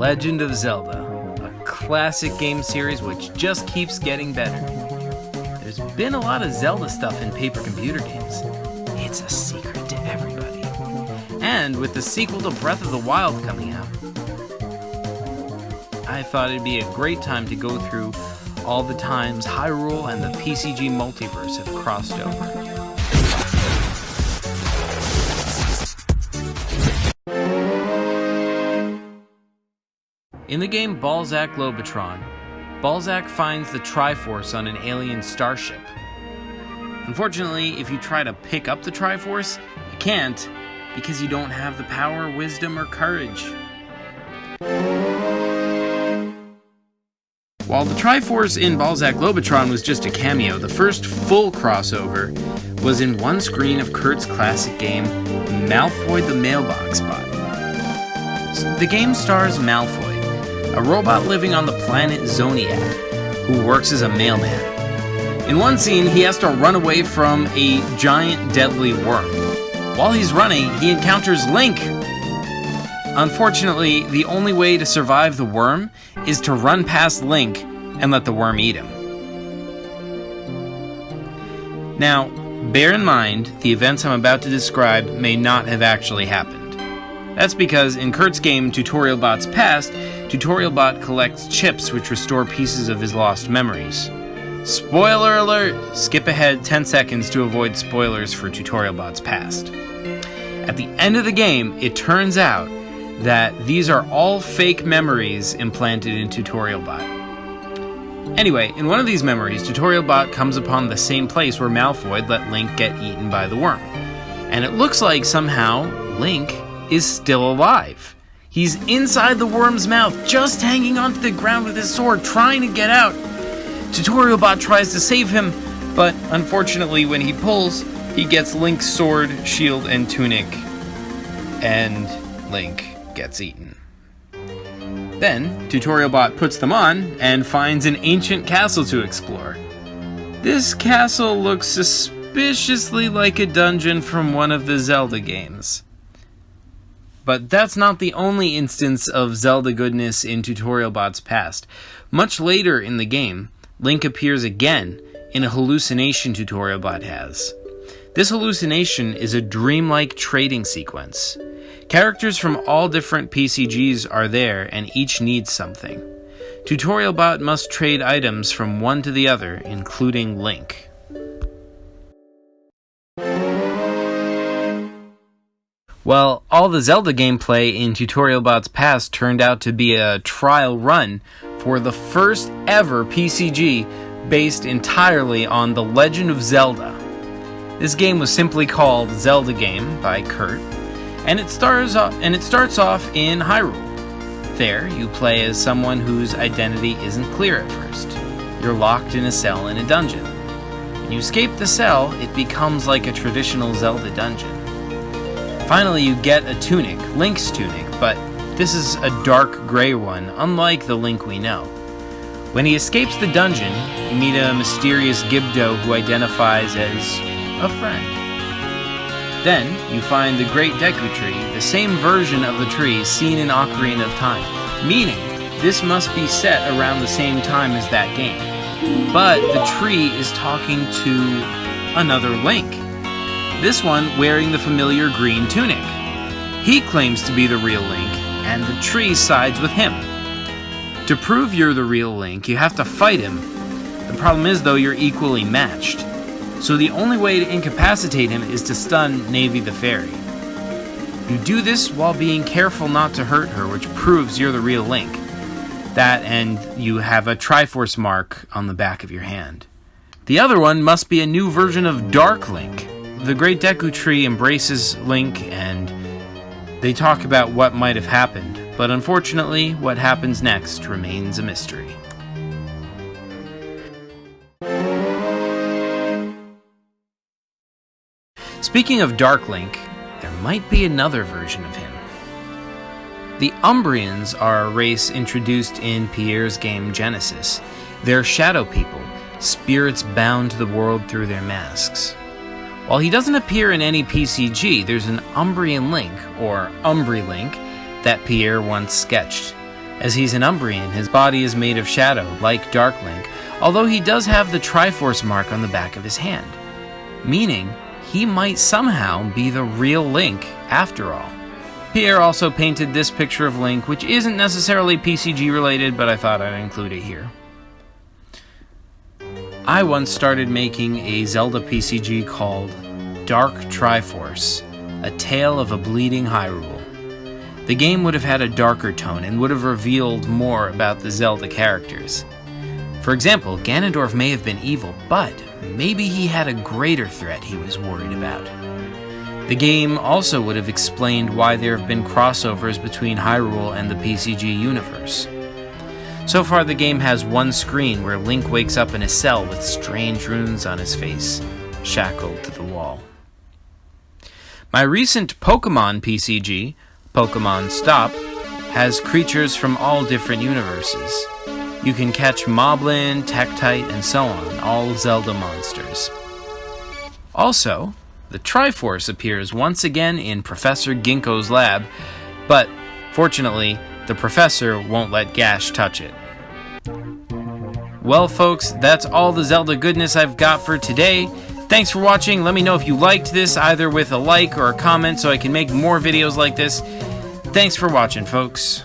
Legend of Zelda, a classic game series which just keeps getting better. There's been a lot of Zelda stuff in paper computer games. It's a secret to everybody. And with the sequel to Breath of the Wild coming out, I thought it'd be a great time to go through all the times Hyrule and the PCG multiverse have crossed over. In the game Balzac Lobotron, Balzac finds the Triforce on an alien starship. Unfortunately, if you try to pick up the Triforce, you can't, because you don't have the power, wisdom, or courage. While the Triforce in Balzac Lobotron was just a cameo, the first full crossover was in one screen of Kurt's classic game, Malfoy the Mailbox Bot. The game stars Malfoy, a robot living on the planet Zoniac, who works as a mailman. In one scene, he has to run away from a giant deadly worm. While he's running, he encounters Link. Unfortunately, the only way to survive the worm is to run past Link and let the worm eat him. Now, bear in mind, the events I'm about to describe may not have actually happened. That's because in Kurt's game Tutorial Bot's Past, Tutorial Bot collects chips which restore pieces of his lost memories. Spoiler alert! Skip ahead 10 seconds to avoid spoilers for Tutorial Bot's Past. At the end of the game, it turns out that these are all fake memories implanted in Tutorial Bot. Anyway, in one of these memories, Tutorial Bot comes upon the same place where Malfoy let Link get eaten by the worm. And it looks like somehow Link is still alive. He's inside the worm's mouth, just hanging onto the ground with his sword, trying to get out. Tutorial Bot tries to save him, but unfortunately when he pulls, he gets Link's sword, shield, and tunic, and Link gets eaten. Then, Tutorial Bot puts them on and finds an ancient castle to explore. This castle looks suspiciously like a dungeon from one of the Zelda games. But that's not the only instance of Zelda goodness in Tutorial Bot's Past. Much later in the game, Link appears again in a hallucination Tutorial Bot has. This hallucination is a dreamlike trading sequence. Characters from all different PCGs are there and each needs something. Tutorial Bot must trade items from one to the other, including Link. Well, all the Zelda gameplay in Tutorial Bot's Past turned out to be a trial run for the first ever PCG based entirely on The Legend of Zelda. This game was simply called Zelda Game by Kurt, and it starts off in Hyrule. There, you play as someone whose identity isn't clear at first. You're locked in a cell in a dungeon. When you escape the cell, it becomes like a traditional Zelda dungeon. Finally, you get a tunic, Link's tunic, but this is a dark gray one, unlike the Link we know. When he escapes the dungeon, you meet a mysterious Gibdo who identifies as a friend. Then, you find the Great Deku Tree, the same version of the tree seen in Ocarina of Time, meaning this must be set around the same time as that game. But the tree is talking to another Link. This one wearing the familiar green tunic. He claims to be the real Link, and the tree sides with him. To prove you're the real Link, you have to fight him. The problem is, though, you're equally matched. So the only way to incapacitate him is to stun Navi the fairy. You do this while being careful not to hurt her, which proves you're the real Link. That, and you have a Triforce mark on the back of your hand. The other one must be a new version of Dark Link. The Great Deku Tree embraces Link, and they talk about what might have happened, but unfortunately, what happens next remains a mystery. Speaking of Dark Link, there might be another version of him. The Umbrians are a race introduced in Pierre's game Genesis. They're shadow people, spirits bound to the world through their masks. While he doesn't appear in any PCG, there's an Umbrian Link, or Umbri Link, that Pierre once sketched. As he's an Umbrian, his body is made of shadow, like Dark Link, although he does have the Triforce mark on the back of his hand, meaning he might somehow be the real Link after all. Pierre also painted this picture of Link, which isn't necessarily PCG related, but I thought I'd include it here. I once started making a Zelda PCG called Dark Triforce, A Tale of a Bleeding Hyrule. The game would have had a darker tone and would have revealed more about the Zelda characters. For example, Ganondorf may have been evil, but maybe he had a greater threat he was worried about. The game also would have explained why there have been crossovers between Hyrule and the PCG universe. So far, the game has one screen where Link wakes up in a cell with strange runes on his face, shackled to the wall. My recent Pokemon PCG, Pokemon Stop, has creatures from all different universes. You can catch Moblin, Tektite, and so on, all Zelda monsters. Also, the Triforce appears once again in Professor Ginkgo's lab, but fortunately, the professor won't let Gash touch it. Well, folks, that's all the Zelda goodness I've got for today. Thanks for watching. Let me know if you liked this, either with a like or a comment, so I can make more videos like this. Thanks for watching, folks.